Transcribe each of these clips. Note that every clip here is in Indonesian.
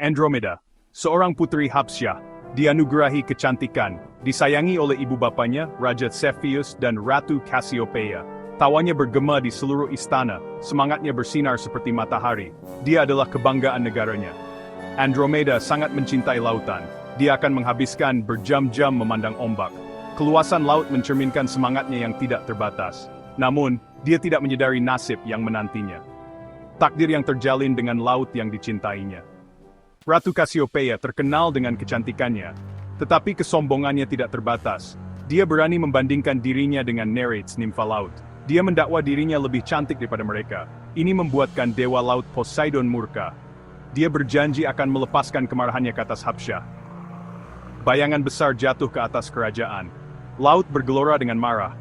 Andromeda, seorang putri Habsyah, dianugerahi kecantikan, disayangi oleh ibu bapanya, Raja Cepheus dan Ratu Cassiopeia. Tawanya bergema di seluruh istana, semangatnya bersinar seperti matahari. Dia adalah kebanggaan negaranya. Andromeda sangat mencintai lautan. Dia akan menghabiskan berjam-jam memandang ombak. Keluasan laut mencerminkan semangatnya yang tidak terbatas. Namun, dia tidak menyadari nasib yang menantinya. Takdir yang terjalin dengan laut yang dicintainya. Ratu Cassiopeia terkenal dengan kecantikannya, tetapi kesombongannya tidak terbatas. Dia berani membandingkan dirinya dengan Nereids, nimfa laut. Dia mendakwa dirinya lebih cantik daripada mereka. Ini membuatkan dewa laut Poseidon murka. Dia berjanji akan melepaskan kemarahannya ke atas Habsyah. Bayangan besar jatuh ke atas kerajaan. Laut bergelora dengan marah.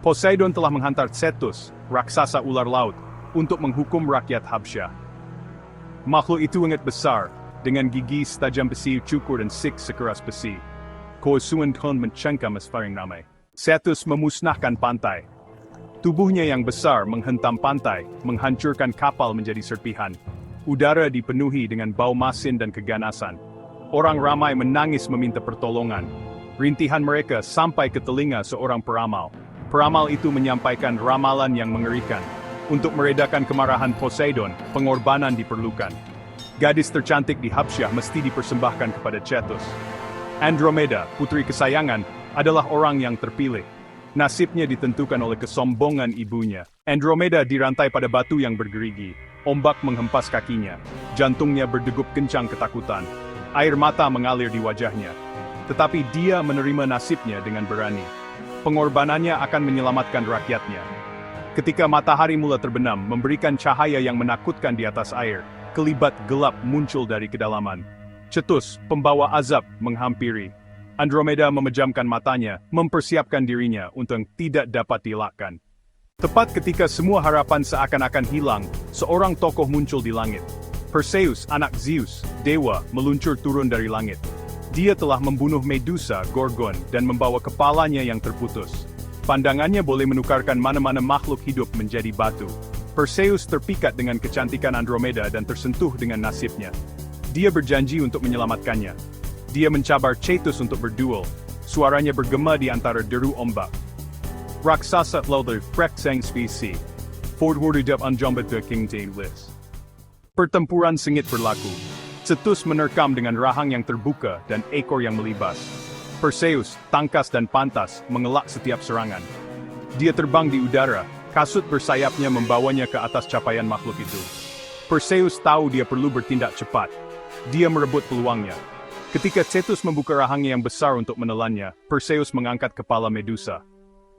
Poseidon telah menghantar Cetus, raksasa ular laut, untuk menghukum rakyat Habsyah. Makhluk itu sangat besar, dengan gigi setajam besi, cukur dan sik sekeras besi. Kosuan Ton mencengkam sefaring ramai. Cetus memusnahkan pantai. Tubuhnya yang besar menghentam pantai, menghancurkan kapal menjadi serpihan. Udara dipenuhi dengan bau masin dan keganasan. Orang ramai menangis meminta pertolongan. Rintihan mereka sampai ke telinga seorang peramal. Peramal itu menyampaikan ramalan yang mengerikan. Untuk meredakan kemarahan Poseidon, pengorbanan diperlukan. Gadis tercantik di Habsyah mesti dipersembahkan kepada Cetus. Andromeda, putri kesayangan, adalah orang yang terpilih. Nasibnya ditentukan oleh kesombongan ibunya. Andromeda dirantai pada batu yang bergerigi. Ombak menghempas kakinya. Jantungnya berdegup kencang ketakutan. Air mata mengalir di wajahnya. Tetapi dia menerima nasibnya dengan berani. Pengorbanannya akan menyelamatkan rakyatnya. Ketika matahari mula terbenam, memberikan cahaya yang menakutkan di atas air, kelibat gelap muncul dari kedalaman. Cetus, pembawa azab, menghampiri. Andromeda memejamkan matanya, mempersiapkan dirinya untuk tidak dapat dielakkan. Tepat ketika semua harapan seakan-akan hilang, seorang tokoh muncul di langit. Perseus, anak Zeus, dewa, meluncur turun dari langit. Dia telah membunuh Medusa, Gorgon, dan membawa kepalanya yang terputus. Pandangannya boleh menukarkan mana-mana makhluk hidup menjadi batu. Perseus terpikat dengan kecantikan Andromeda dan tersentuh dengan nasibnya. Dia berjanji untuk menyelamatkannya. Dia mencabar Cetus untuk berduel. Suaranya bergema di antara deru ombak. Raksasa Lother Freksang Specie. Ford Wordudap Andromeda King Daedalus. Pertempuran sengit berlaku. Cetus menerkam dengan rahang yang terbuka dan ekor yang melibas. Perseus, tangkas dan pantas, mengelak setiap serangan. Dia terbang di udara. Kasut bersayapnya membawanya ke atas capaian makhluk itu. Perseus tahu dia perlu bertindak cepat. Dia merebut peluangnya. Ketika Cetus membuka rahangnya yang besar untuk menelannya, Perseus mengangkat kepala Medusa.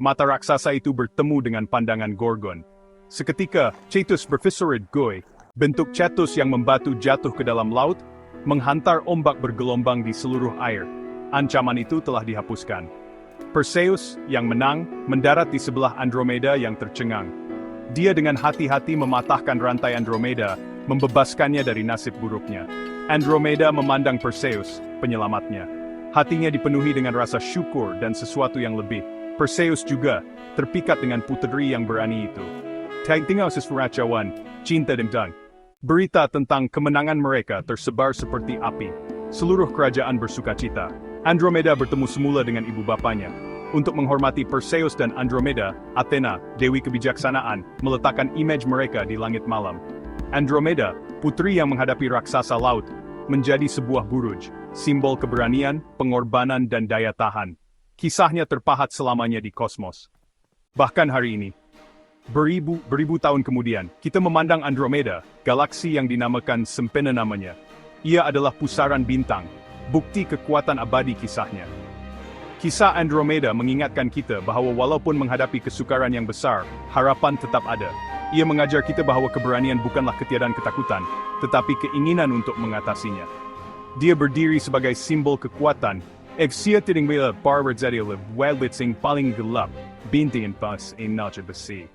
Mata raksasa itu bertemu dengan pandangan Gorgon. Seketika, Cetus berfisurid goy. Bentuk Cetus yang membatu jatuh ke dalam laut, menghantar ombak bergelombang di seluruh air. Ancaman itu telah dihapuskan. Perseus, yang menang, mendarat di sebelah Andromeda yang tercengang. Dia dengan hati-hati mematahkan rantai Andromeda, membebaskannya dari nasib buruknya. Andromeda memandang Perseus, penyelamatnya. Hatinya dipenuhi dengan rasa syukur dan sesuatu yang lebih. Perseus juga terpikat dengan puteri yang berani itu. Tinggal sesuatu cinta dan berita tentang kemenangan mereka tersebar seperti api. Seluruh kerajaan bersukacita. Andromeda bertemu semula dengan ibu bapanya. Untuk menghormati Perseus dan Andromeda, Athena, dewi kebijaksanaan, meletakkan image mereka di langit malam. Andromeda, putri yang menghadapi raksasa laut, menjadi sebuah buruj, simbol keberanian, pengorbanan dan daya tahan. Kisahnya terpahat selamanya di kosmos. Bahkan hari ini, beribu tahun kemudian, kita memandang Andromeda, galaksi yang dinamakan sempena namanya. Ia adalah pusaran bintang, bukti kekuatan abadi kisahnya. Kisah Andromeda mengingatkan kita bahwa walaupun menghadapi kesukaran yang besar, harapan tetap ada. Ia mengajar kita bahwa keberanian bukanlah ketiadaan ketakutan, tetapi keinginan untuk mengatasinya. Dia berdiri sebagai simbol kekuatan. Eksia tiding bila barbar zadilah walitzing paling gelap, bintiin pas in besi.